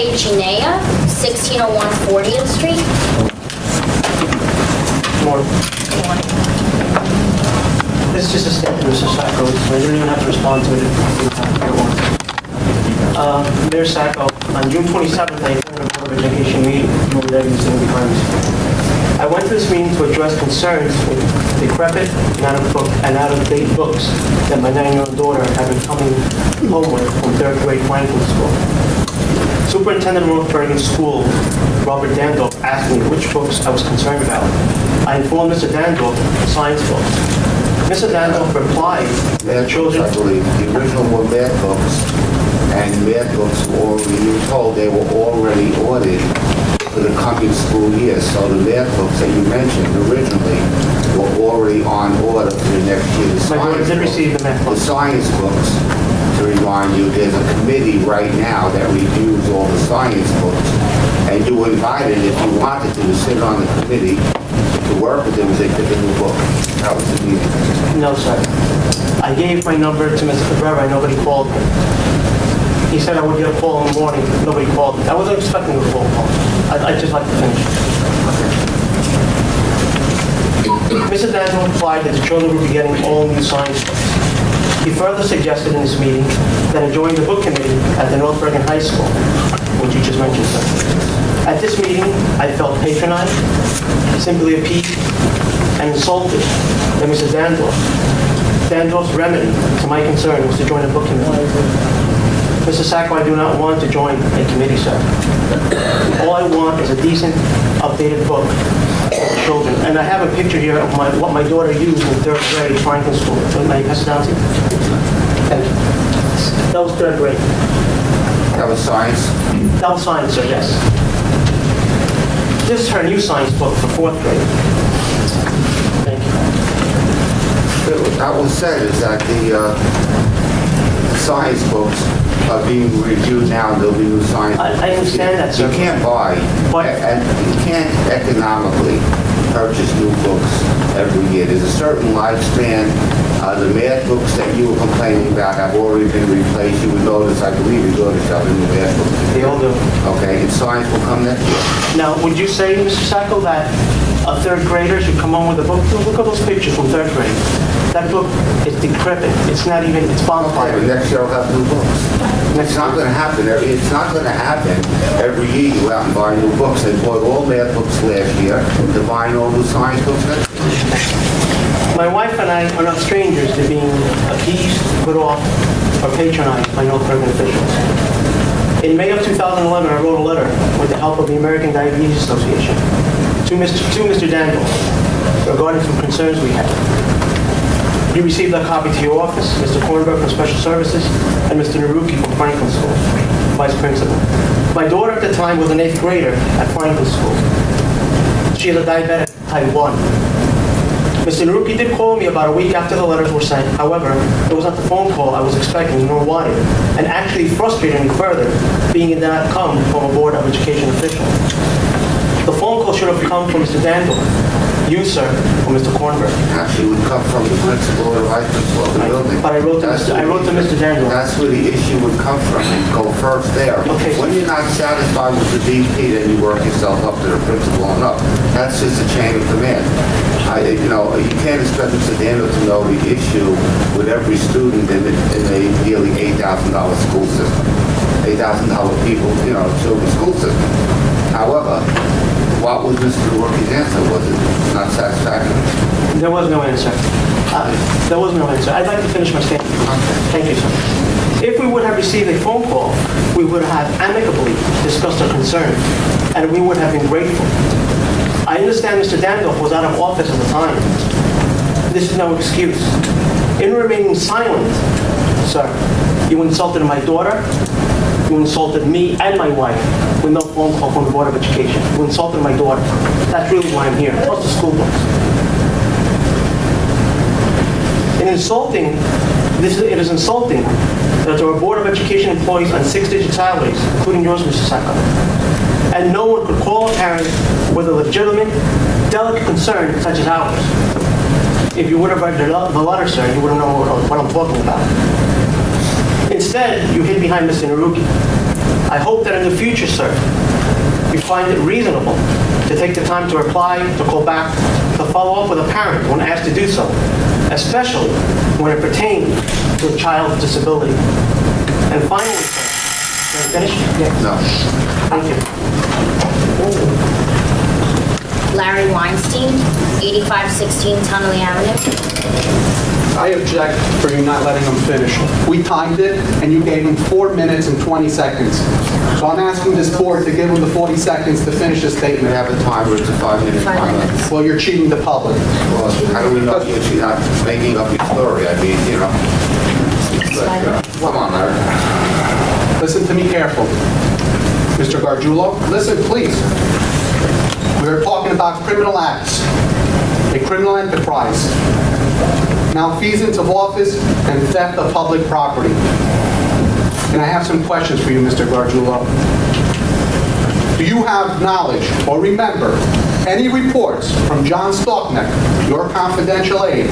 J. Chinea, 1601 40th Street. Morning. This is just a statement, Mr. Sacco, so you don't even have to respond to it if you don't want. Mayor Sacco, on June 27th, I attended a Board of Education meeting. You were there, you sitting behind me. I went to this meeting to address concerns with decrepit and out-of-date books that my 9-year-old daughter had been coming home with from 3rd grade Franklin School. Superintendent of North Bergen School, Robert Dandorf, asked me which books I was concerned about. I informed Mr. Dandorf science books. Mr. Dandorf replied that children... I believe the original were math books, and math books were already, you were told they were already ordered for the coming school year. So the math books that you mentioned originally were already on order for the next year. My daughter did receive the math The books. science books, to remind you, there's a committee right now that reviews all the science books, and you were invited, if you wanted to sit on the committee to work with them as they pick a new book. That was the meeting. No, sir. I gave my number to Mr. Cabrera, nobody called me. He said I would get a call in the morning, nobody called me. I wasn't expecting a phone call. I'd just like to finish. Mr. Daniel replied that the children would be getting all new science books. He further suggested in this meeting that I join the book committee at the North Bergen High School, which you just mentioned, sir. At this meeting, I felt patronized, simply appeased, and insulted that Mr. Dandorf's remedy to my concern was to join a book committee. Mr. Sacco, I do not want to join a committee, sir. All I want is a decent, updated book for children. And I have a picture here of what my daughter used in 3rd grade Franklin School. May I pass it down to you? Thank you. That was 3rd grade. That was science? That was science, sir, yes. This is her new science book for 4th grade. Thank you. That was said is that the science books are being reviewed now, and there'll be new science books. I understand that, sir. You can't buy, and you can't economically purchase new books every year. There's a certain lifespan. The math books that you were complaining about have already been replaced. You would notice, I believe, your daughters have a new math book. They all do. Okay, and science will come next year. Now, would you say, Mr. Sacco, that a 3rd grader should come home with a book? Look at those pictures from 3rd grade. That book is decrepit. It's not even, it's Okay, bonfire. but next year I'll have new books. It's not going to happen. It's not going to happen every year you go out and buy new books. They bought all math books last year. They're buying all new science books next year. My wife and I are not strangers to being appeased, put off, or patronized by North Bergen officials. In May of 2011, I wrote a letter with the help of the American Diabetes Association to Mr. Daniel regarding some concerns we had. You received a copy to your office, Mr. Kornberg from Special Services, and Mr. Naruki from Franklin School, Vice Principal. My daughter at the time was an 8th grader at Franklin School. She is a diabetic type 1. Mr. Naruki did call me about a week after the letters were sent. However, it was not the phone call I was expecting nor wanted, and actually frustrated me further, being it did not come from a Board of Education official. The phone call should have come from Mr. Dandorf, you, sir, or Mr. Kornberg. Actually, it would come from the principal or the vice principal of the building. But I wrote to Mr. Dandorf. That's where the issue would come from, and go first there. Okay. When you're not satisfied with the DP, then you work yourself up to the principal and up. That's just a chain of command. You can't expect Mr. Dandorf to know the issue with every student in a nearly $8,000 school system. $8,000 people, children's school system. However, what was Mr. Rookies' answer? Was it not satisfactory? There was no answer. There was no answer. I'd like to finish my statement. Thank you, sir. If we would have received a phone call, we would have amicably discussed our concern, and we would have been grateful. I understand Mr. Dandorf was out of office at the time. This is no excuse. In remaining silent, sir, you insulted my daughter, you insulted me and my wife with no phone call from the Board of Education. You insulted my daughter. That's really why I'm here, plus the school books. It is insulting that there are Board of Education employees on 6-digit salaries, including yours, Mr. Sacco. And no one could call a parent with a legitimate, delicate concern such as ours. If you would have read the letter, sir, you would have known what I'm talking about. Instead, you hid behind Mr. Naruki. I hope that in the future, sir, you find it reasonable to take the time to reply, to call back, to follow up with a parent when asked to do so, especially when it pertains to a child's disability. And finally, sir, can I finish? Yes. No. Thank you. Larry Weinstein, 8516 Tunnelly Avenue. I object for you not letting him finish. We timed it, and you gave him 4 minutes and 20 seconds. So I'm asking this board to give him the 40 seconds to finish his We statement. have a timer, it's a 5-minute 5 timer. minutes. Well, you're cheating the public. Well, how do we know you're not making up your story? I mean, you know. But, come on, Larry. Listen to me carefully. Mr. Gargiulo, listen, please. We're talking about criminal acts, a criminal enterprise, malfeasance of office, and theft of public property. And I have some questions for you, Mr. Gargiulo. Do you have knowledge or remember any reports from John Stoknek, your confidential aide,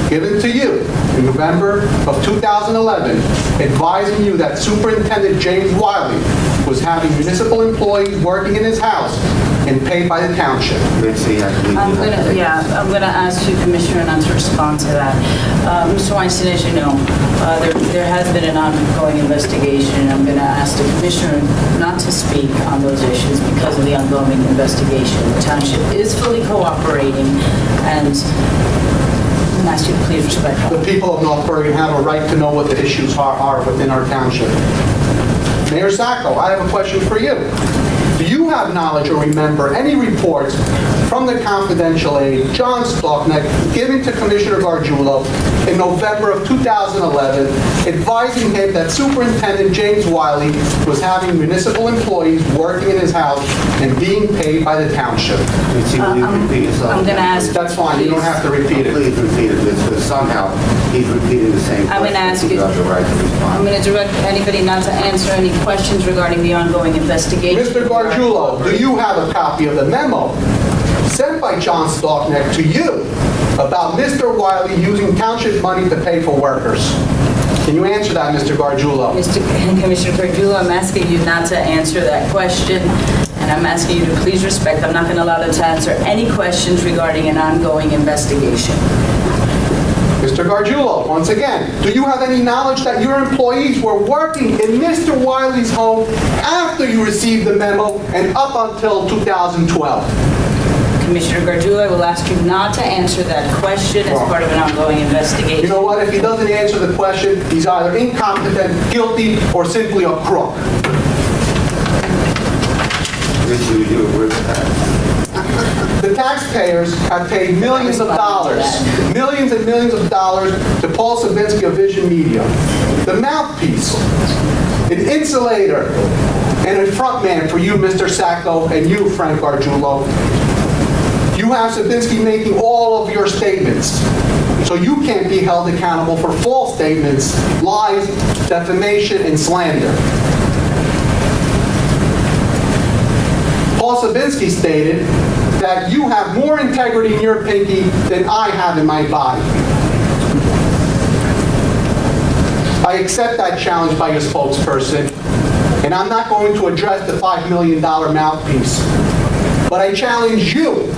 given to you in November of 2011, advising you that Superintendent James Wiley was having municipal employees working in his house and paid by the township? Mitzi, I believe you I'm have to take I'm gonna ask you, Commissioner, not to respond to that. Mr. Weinstein, as you know, there has been an ongoing investigation, and I'm gonna ask the Commissioner not to speak on those issues because of the ongoing investigation. The township is fully cooperating, and I'm gonna ask you to please respect that. The people of North Bergen have a right to know what the issues are within our township. Mayor Sacco, I have a question for you. Do you have knowledge or remember any reports from the confidential aide, John Stoknek, given to Commissioner Gargiulo in November of 2011, advising him that Superintendent James Wiley was having municipal employees working in his house and being paid by the township? Mitzi, will you repeat yourself? I'm gonna ask. That's fine, you don't have to repeat it. Please repeat it, because somehow he's repeating the same question. I'm gonna ask you. You have the right to I'm respond. going to direct anybody not to answer any questions regarding the ongoing investigation. Mr. Gargiulo, do you have a copy of the memo sent by John Stoknek to you about Mr. Wiley using township money to pay for workers? Can you answer that, Mr. Gargiulo? Commissioner Gargiulo, I'm asking you not to answer that question, and I'm asking you to please respect. I'm not going to allow them to answer any questions regarding an ongoing investigation. Mr. Gargiulo, once again, do you have any knowledge that your employees were working in Mr. Wiley's home after you received the memo and up until 2012? Commissioner Gargiulo, I will ask you not to answer that question as part of an ongoing investigation. You know what? If he doesn't answer the question, he's either incompetent, guilty, or simply a crook. Mitzi, would you agree with that? The taxpayers have paid millions of dollars, millions and millions of dollars to Paul Sabinsky of Vision Media, the mouthpiece, an insulator, and a front man for you, Mr. Sacco, and you, Frank Gargiulo. You have Sabinsky making all of your statements, so you can't be held accountable for false statements, lies, defamation, and slander. Paul Sabinsky stated that you have more integrity in your pinky than I have in my body. I accept that challenge by your spokesperson, and I'm not going to address the $5 million mouthpiece. But I challenge you.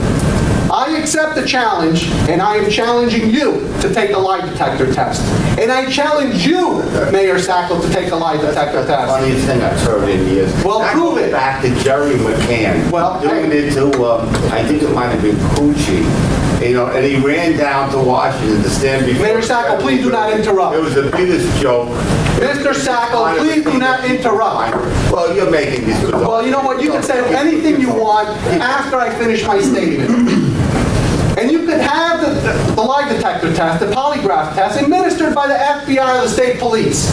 I accept the challenge, and I am challenging you to take a lie detector test. And I challenge you, Mayor Sacco, to take a lie detector test. Funniest thing I've heard in years. Well, That prove goes it. back to Jerry McCann. Well, doing it to, I think it might have been Coochie. You know, and he ran down to Washington to stand before... Mayor Sacco, please do not interrupt. It was the biggest joke. Mr. Sacco, please do not interrupt. Well, you're making these... Well, you know what? You can say anything you want after I finish my statement. And you could have the lie detector test, the polygraph test, administered by the FBI or the state police.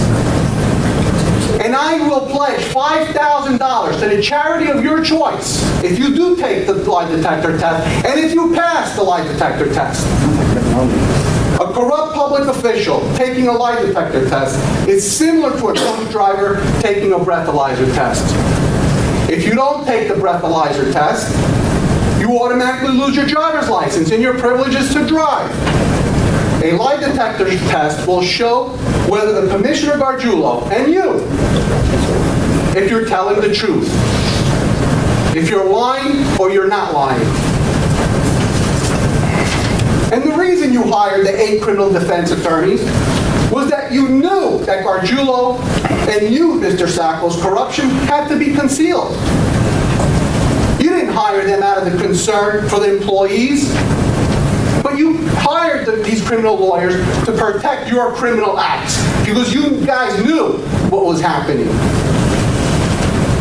And I will pledge $5,000 to the charity of your choice if you do take the lie detector test and if you pass the lie detector test. A corrupt public official taking a lie detector test is similar to a drunk driver taking a breathalyzer test. If you don't take the breathalyzer test, you automatically lose your driver's license and your privileges to drive. A lie detector test will show whether the Commissioner Gargiulo and you if you're telling the truth. If you're lying or you're not lying. And the reason you hired the 8 criminal defense attorneys was that you knew that Gargiulo and you, Mr. Sacco's corruption had to be concealed. You didn't hire them out of the concern for the employees, but you hired these criminal lawyers to protect your criminal acts because you guys knew what was happening.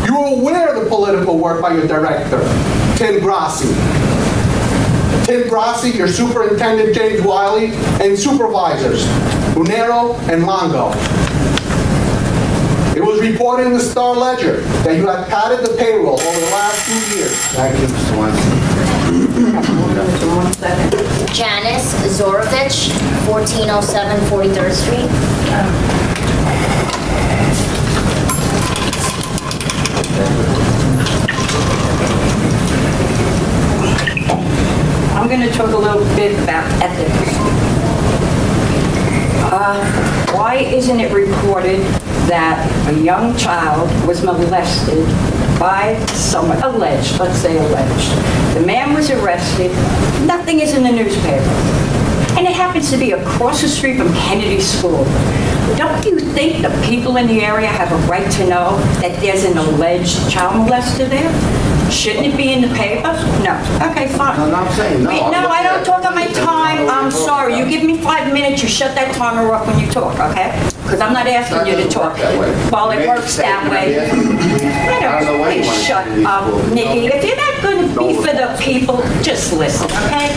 You were aware of the political work by your director, Tim Grassi. Tim Grassi, your superintendent, James Wiley, and supervisors, Unero and Longo. It was reported in the Star Ledger that you had padded the payroll over the last 2 years. Thank you, Mr. Weinstein. 1 second. Janice Zorovich, 1407 43rd Street. I'm going to talk a little bit about ethics. Why isn't it reported that a young child was molested by someone, alleged, let's say alleged. The man was arrested, nothing is in the newspaper. And it happens to be across the street from Kennedy School. Don't you think the people in the area have a right to know that there's an alleged child molester there? Shouldn't it be in the paper? No. Okay, fine. No, I'm saying no. Wait, no, I don't talk on my time. I'm sorry. You give me 5 minutes, you shut that timer off when you talk, okay? Because I'm not asking you to talk. Well, it works that way. I don't know why you want to Shut up, Nikki. If you're not going to be for the people, just listen, okay?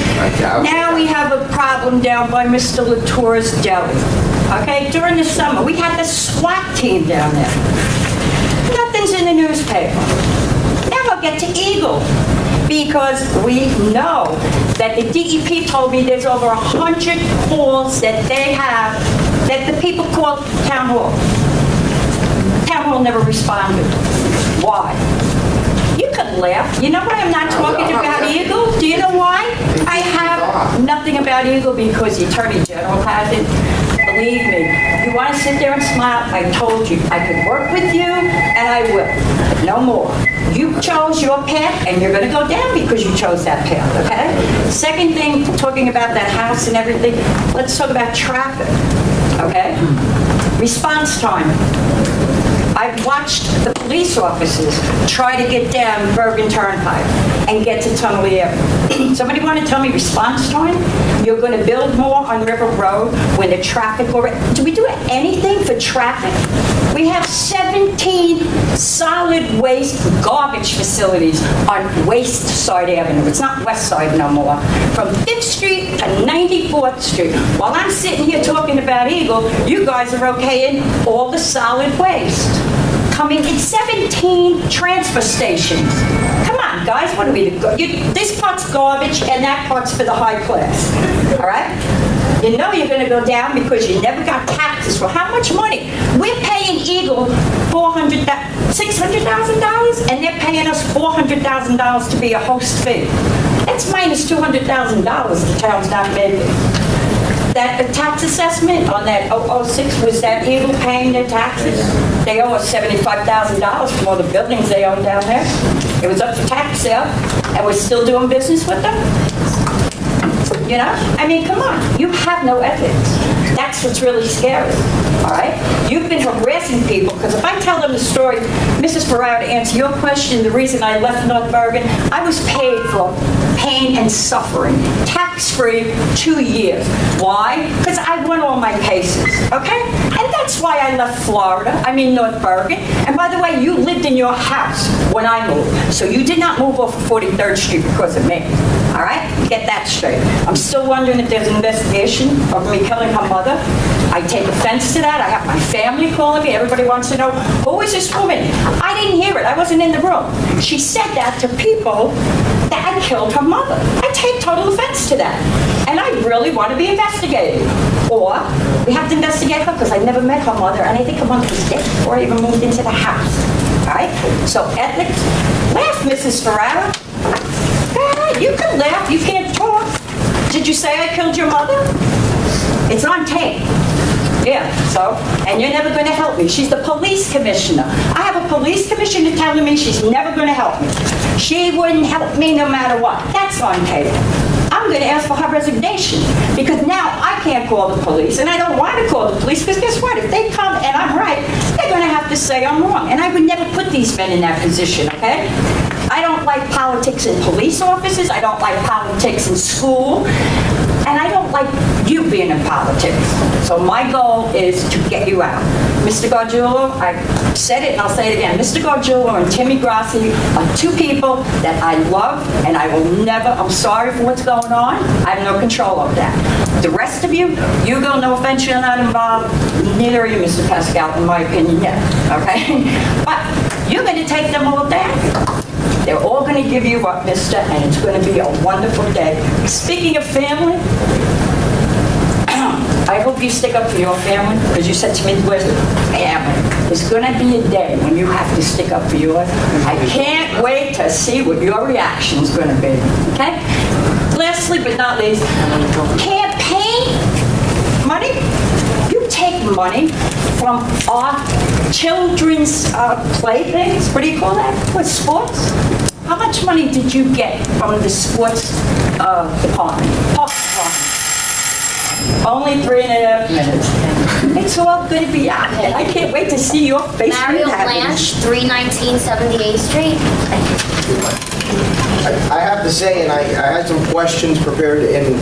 Now we have a problem down by Mr. Latour's deli. Okay, during the summer, we had the SWAT team down there. Nothing's in the newspaper. Now I'll get to Eagle, because we know that the DEP told me there's over 100 calls that they have, that the people call town hall. Town hall never responded. Why? You could laugh. You know why I'm not talking about Eagle? Do you know why? I have nothing about Eagle because the Attorney General has it. Believe me, you want to sit there and smile? I told you I could work with you, and I will. But no more. You chose your path, and you're going to go down because you chose that path, okay? Second thing, talking about that house and everything, let's talk about traffic, okay? Response time. I've watched the police officers try to get down Bergen Turnpike and get to Tunnel Avenue. Somebody want to tell me response time? You're going to build more on River Road when the traffic already... Do we do anything for traffic? We have 17 solid waste garbage facilities on West Side Avenue. It's not West Side no more. From 5th Street to 94th Street. While I'm sitting here talking about Eagle, you guys are okaying all the solid waste. Coming in 17 transfer stations. Come on, guys, what are we doing? This part's garbage and that part's for the high class. All right? You know you're going to go down because you never got taxes for how much money? We're paying Eagle $600,000 and they're paying us $400,000 to be a host fee. That's minus $200,000 the town's not making. That the tax assessment on that 006, was that Eagle paying their taxes? They owe us $75,000 for all the buildings they own down there. It was up for tax sale, and we're still doing business with them? You know? I mean, come on. You have no ethics. That's what's really scary. All right? You've been harassing people, because if I tell them the story, Mrs. Farrar, to answer your question, the reason I left North Bergen, I was paid for pain and suffering, tax-free, 2 years. Why? Because I won all my cases, okay? And that's why I left Florida, North Bergen. And by the way, you lived in your house when I moved, so you did not move off of 43rd Street because of me, all right? Get that straight. I'm still wondering if there's an investigation of me killing her mother. I take offense to that. I have my family calling me. Everybody wants to know, who is this woman? I didn't hear it. I wasn't in the room. She said that to people that I killed her mother. I take total offense to that. And I really want to be investigated. Or we have to investigate her because I never met her mother, and I think her mother was dead before I even moved into the house. All right? So ethics. Laugh, Mrs. Ferrara. Go ahead. You can laugh. You can't talk. Did you say I killed your mother? It's on tape. Yeah, so, and you're never going to help me. She's the police commissioner. I have a police commissioner telling me she's never going to help me. She wouldn't help me no matter what. That's on paper. I'm going to ask for her resignation because now I can't call the police, and I don't want to call the police because guess what? If they come and I'm right, they're going to have to say I'm wrong, and I would never put these men in that position, okay? I don't like politics in police offices. I don't like politics in school. And I don't like you being in politics. So my goal is to get you out. Mr. Gargiulo, I said it and I'll say it again. Mr. Gargiulo and Timmy Grassi are two people that I love and I will never, I'm sorry for what's going on. I have no control over that. The rest of you, Hugo, no offense, you're not involved. Neither are you, Mr. Pascal, in my opinion, yet. Okay? But you're going to take them all down. They're all going to give you up, mister, and it's going to be a wonderful day. Speaking of family, I hope you stick up for your family, because you said to me, where's the family? There's going to be a day when you have to stick up for yours. I can't wait to see what your reaction is going to be, okay? Lastly, but not least, campaign money. You take money from our children's playthings. What do you call that? What, sports? How much money did you get from the sports department? Park department? Only 3.5 minutes. It's all going to be out there. I can't wait to see your face. Mario Blanche, 319 78th Street. I have to say, and I had some questions prepared, and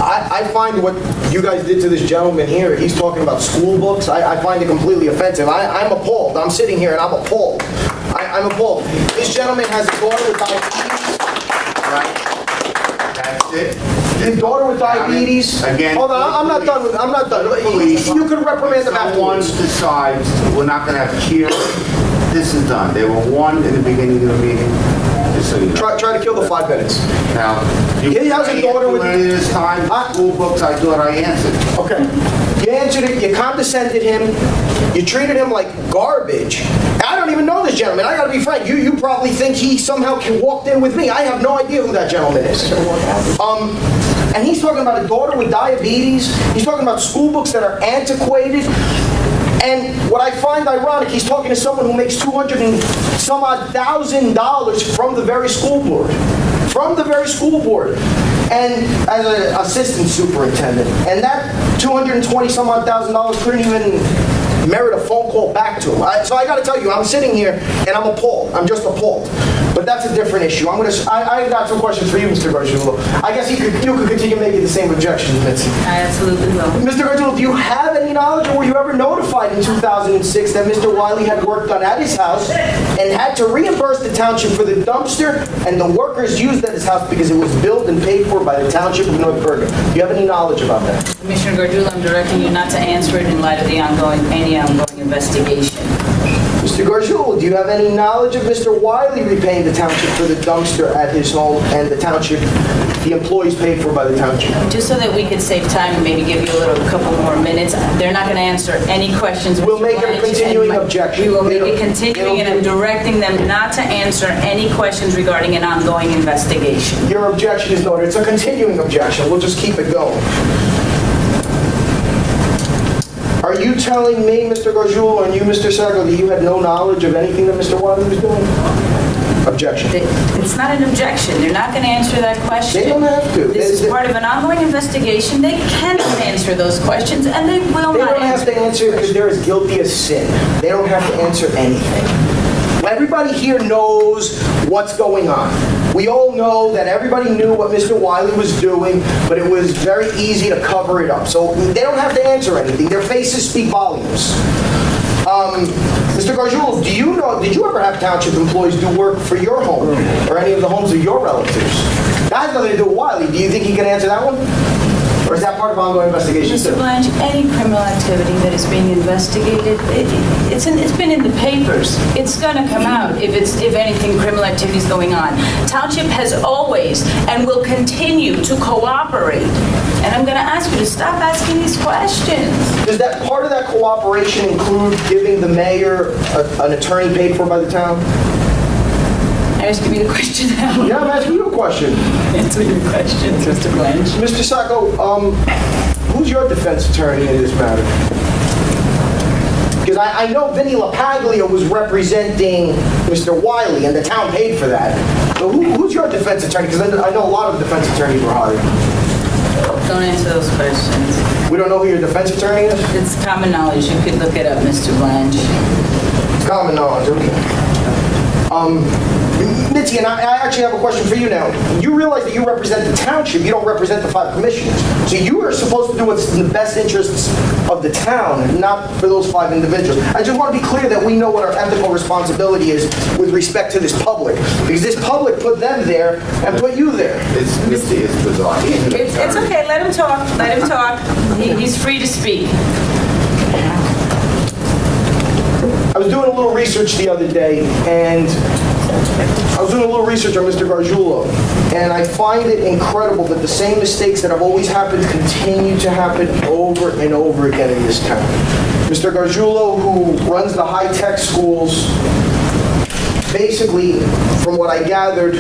I find what you guys did to this gentleman here, he's talking about school books, I find it completely offensive. I'm appalled. I'm sitting here and I'm appalled. I'm appalled. This gentleman has a daughter with diabetes. Right. That's it. His daughter with diabetes. Again. Hold on, I'm not done. I'm not done. You could reprimand them Someone afterwards. decides we're not going to have cheers. This is done. They were one in the beginning of the meeting. Just so you know. Try to kill the 5 minutes. Now, He has a daughter with- any of this time, school books, I thought I answered. Okay. You answered it, you condescended him, you treated him like garbage. I don't even know this gentleman. I gotta be frank. You probably think he somehow walked in with me. I have no idea who that gentleman is. And he's talking about a daughter with diabetes. He's talking about school books that are antiquated. And what I find ironic, he's talking to someone who makes $200,000 and some odd from the very school board. From the very school board. And as an assistant superintendent. And that $220 some odd thousand couldn't even merit a phone call back to him. So I got to tell you, I'm sitting here and I'm appalled. I'm just appalled. But that's a different issue. I got some questions for you, Mr. Gargiulo. I guess you could continue making the same objections, Mitzi. I absolutely will. Mr. Gargiulo, do you have any knowledge, or were you ever notified in 2006 that Mr. Wiley had work done at his house and had to reimburse the township for the dumpster and the workers used at his house because it was built and paid for by the township of North Bergen? Do you have any knowledge about that? Commissioner Gargiulo, I'm directing you not to answer it in light of the any ongoing investigation. Mr. Gargiulo, do you have any knowledge of Mr. Wiley repaying the township for the dumpster at his home and the township, the employees paid for by the township? Just so that we could save time and maybe give you a couple more minutes, they're not going to answer any questions. We'll make it a continuing objection. We will make it continuing, and I'm directing them not to answer any questions regarding an ongoing investigation. Your objection is noted. It's a continuing objection. We'll just keep it going. Are you telling me, Mr. Gargiulo, and you, Mr. Sacco, that you had no knowledge of anything that Mr. Wiley was doing? Objection. It's not an objection. They're not going to answer that question. They don't have to. This is part of an ongoing investigation. They cannot answer those questions, and they will They not don't have to answer because they're as guilty as sin. They don't have to answer anything. Everybody here knows what's going on. We all know that everybody knew what Mr. Wiley was doing, but it was very easy to cover it up. So they don't have to answer anything. Their faces speak volumes. Mr. Gargiulo, did you ever have township employees do work for your home or any of the homes of your relatives? That has nothing to do with Wiley. Do you think he can answer that one? Or is that part of ongoing investigation Mr. too? Blanche, any criminal activity that is being investigated, it's been in the papers. It's going to come out if anything criminal activity is going on. Township has always and will continue to cooperate. And I'm going to ask you to stop asking these questions. Does that part of that cooperation include giving the mayor an attorney paid for by the town? I'm asking me the question now. Yeah, I'm asking you a question. Answer your questions, Mr. Blanche. Mr. Sacco, who's your defense attorney in this matter? Because I know Vinny LaPaglia was representing Mr. Wiley, and the town paid for that. So who's your defense attorney? Because I know a lot of defense attorneys were hired. Don't answer those questions. We don't know who your defense attorney is? It's common knowledge. You could look it up, Mr. Blanche. It's common knowledge, okay. Mitzi, and I actually have a question for you now. You realize that you represent the township, you don't represent the 5 commissioners. So you are supposed to do what's in the best interests of the town, not for those 5 individuals. I just want to be clear that we know what our ethical responsibility is with respect to this public. Because this public put them there and put you there. It's bizarre. It's okay. Let him talk. Let him talk. He's free to speak. I was doing a little research the other day, and I was doing a little research on Mr. Gargiulo, and I find it incredible that the same mistakes that have always happened continue to happen over and over again in this town. Mr. Gargiulo, who runs the high-tech schools, basically, from what I gathered,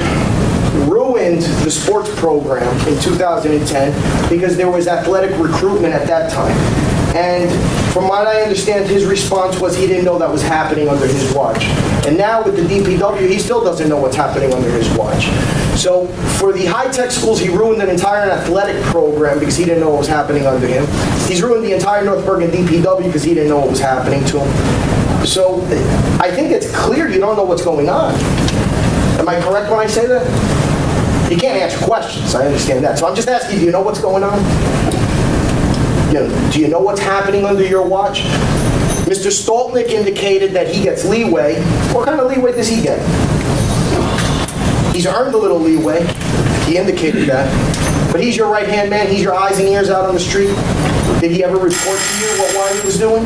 ruined the sports program in 2010 because there was athletic recruitment at that time. And from what I understand, his response was he didn't know that was happening under his watch. And now with the DPW, he still doesn't know what's happening under his watch. So for the high-tech schools, he ruined an entire athletic program because he didn't know what was happening under him. He's ruined the entire North Bergen DPW because he didn't know what was happening to him. So I think it's clear you don't know what's going on. Am I correct when I say that? You can't answer questions, I understand that. So I'm just asking, do you know what's going on? Do you know what's happening under your watch? Mr. Stoltnick indicated that he gets leeway. What kind of leeway does he get? He's earned a little leeway. He indicated that. But he's your right-hand man. He's your eyes and ears out on the street. Did he ever report to you what Wiley was doing?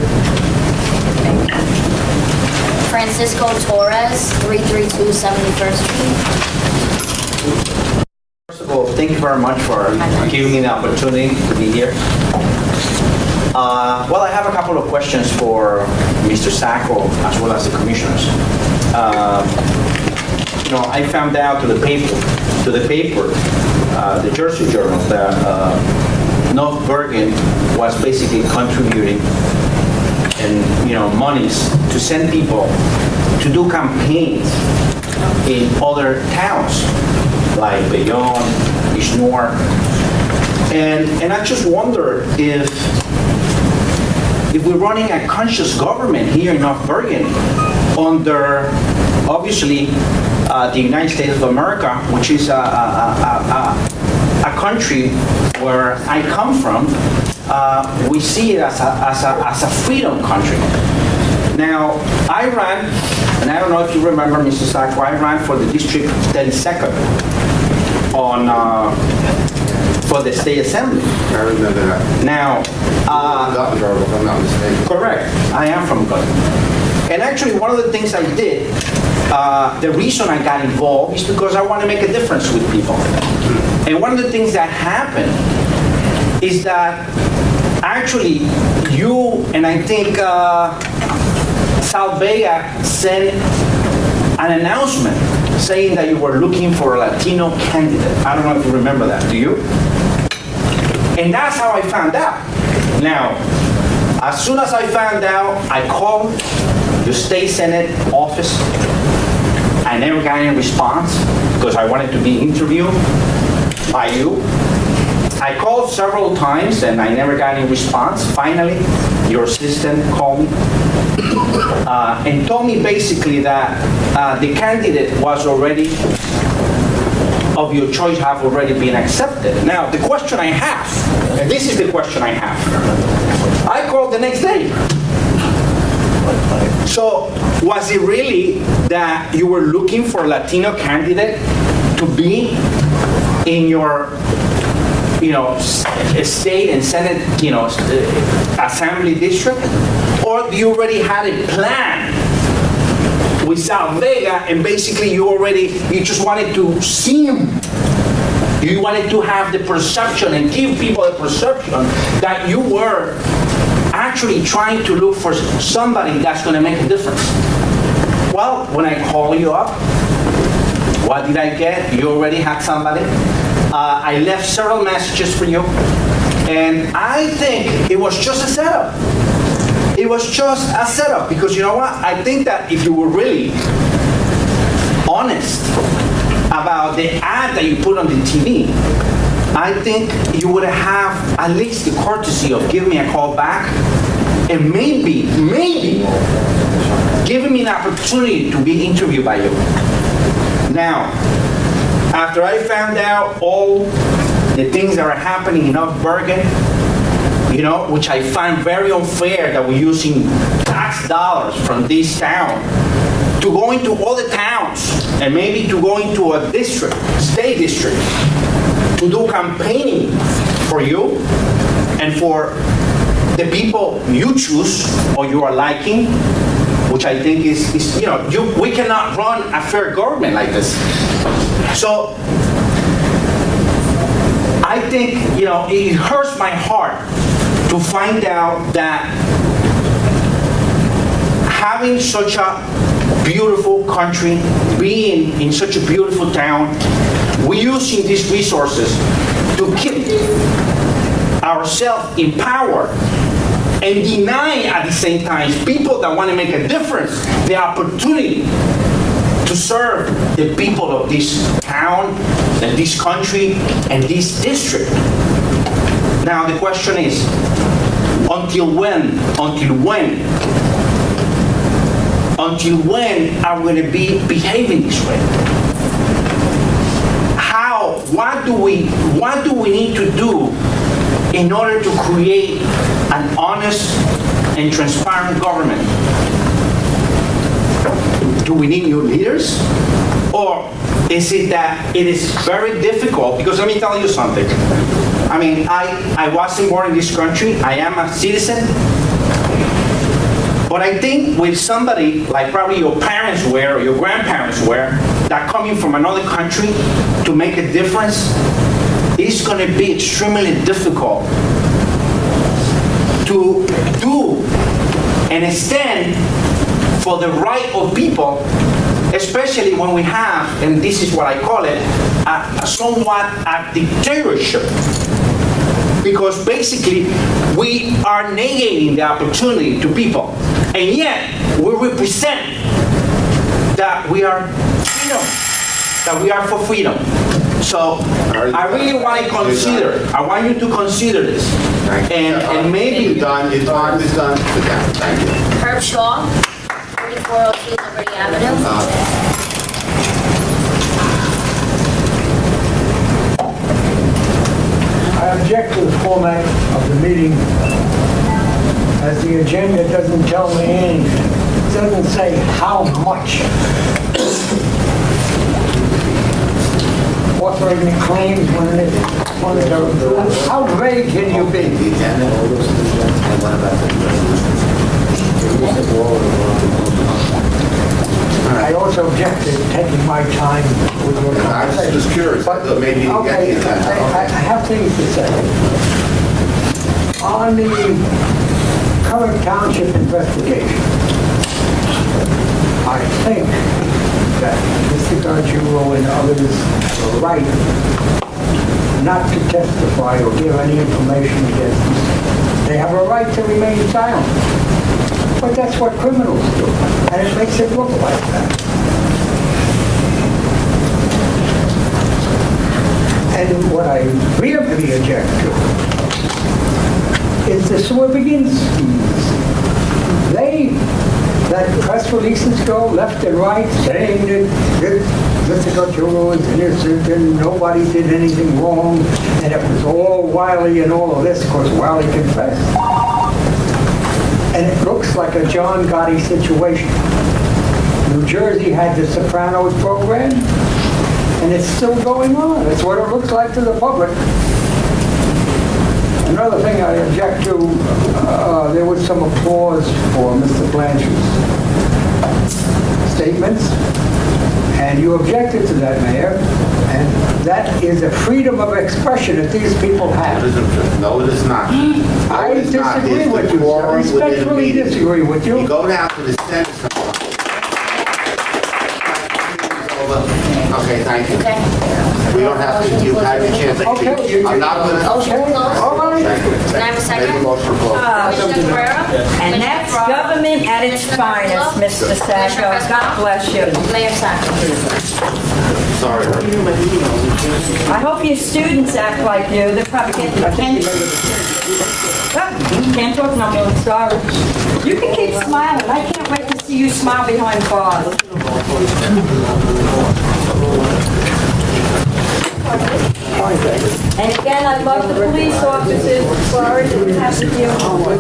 Francisco Torres, 332 71st Street. First of all, thank you very much for giving me the opportunity to be here. Well, I have a couple of questions for Mr. Sacco as well as the commissioners. I found out to the paper, the Jersey Journal, that North Bergen was basically contributing and monies to send people to do campaigns in other towns like Bergen, Ishnor, and I just wonder if we're running a conscious government here in North Bergen under, obviously, the United States of America, which is a country where I come from. We see it as a freedom country. Now, I ran, and I don't know if you remember, Mr. Sacco, I ran for the District 32nd for the State Assembly. I remember that. Now, Gothenburg, if I'm not mistaken. correct, I am from Gothenburg. And actually, one of the things I did, the reason I got involved is because I want to make a difference with people. And one of the things that happened is that actually you, and I think South Vega sent an announcement saying that you were looking for a Latino candidate. I don't know if you remember that, do you? And that's how I found out. Now, as soon as I found out, I called the State Senate office. I never got any response because I wanted to be interviewed by you. I called several times and I never got any response. Finally, your assistant called me and told me basically that the candidate was already, of your choice, have already been accepted. Now, the question I have, and this is the question I have, I called the next day. So, was it really that you were looking for a Latino candidate to be in your state and Senate, assembly district? Or you already had a plan with South Vega and basically you just wanted to seem, you wanted to have the perception and give people a perception that you were actually trying to look for somebody that's going to make a difference. Well, when I call you up, what did I get? You already had somebody. I left several messages for you. And I think it was just a setup. It was just a setup, because you know what? I think that if you were really honest about the ad that you put on the TV, I think you would have at least the courtesy of giving me a call back and maybe giving me an opportunity to be interviewed by you. Now, after I found out all the things that are happening in North Bergen, you know, which I find very unfair that we're using tax dollars from this town to go into all the towns and maybe to go into a district, state district, to do campaigning for you and for the people you choose or you are liking, which I think is you know, we cannot run a fair government like this. So I think, you know, it hurts my heart to find out that having such a beautiful country, being in such a beautiful town, we're using these resources to keep ourselves in power and deny at the same time people that want to make a difference the opportunity to serve the people of this town and this country and this district. Now the question is, until when are we going to be behaving this way? How? What do we need to do in order to create an honest and transparent government? Do we need new leaders? Or is it that it is very difficult? Because let me tell you something. I mean, I wasn't born in this country. I am a citizen. But I think with somebody like probably your parents were or your grandparents were, that coming from another country to make a difference, it's going to be extremely difficult to do and stand for the right of people, especially when we have, and this is what I call it, somewhat a dictatorship. Because basically, we are negating the opportunity to people. And yet, we represent that we are freedom, that we are for freedom. So, I really want to consider, I want you to consider this. And maybe... Your time is done. Thank you. Herb Shaw, 4402 Liberty Avenue. I object to the format of the meeting, as the agenda doesn't tell me anything. It doesn't say how much. Authoring claims when it's how vague can you be? I also object to taking my time with your conversation. I was just curious. Maybe you get the intent. I have things to say. On the current township investigation, I think that Mr. Gargiulo and others are right not to testify or give any information against them. They have a right to remain silent. But that's what criminals do, and it makes it look like that. And what I really object to is the Swervigans schemes. They let press releases go left and right saying that Mr. Gargiulo is innocent and nobody did anything wrong, and it was all Wiley and all of this. Of course, Wiley confessed. And it looks like a John Gotti situation. New Jersey had the Sopranos program, and it's still going on. That's what it looks like to the public. Another thing I object to, there was some applause for Mr. Blanchard's statements, and you objected to that, Mayor, and that is a freedom of expression that these people have. No, it is not. I disagree with you, sir. I respectfully disagree with you. You go down to the Senate. Okay, thank you. Okay. We don't have to, you've had your chance to speak. Okay. I'm not gonna. Okay, all right. Can I have a second? Make a motion for close. Commissioner Guerrero? And that's government at its finest, Mr. Sacco. God bless you. Mayor Sacco. Sorry. I hope your students act like you. They're probably getting attention. Can't talk no more, sorry. You can keep smiling. I can't wait to see you smile behind bars. And again, I love the police officers. Sorry that we have to deal with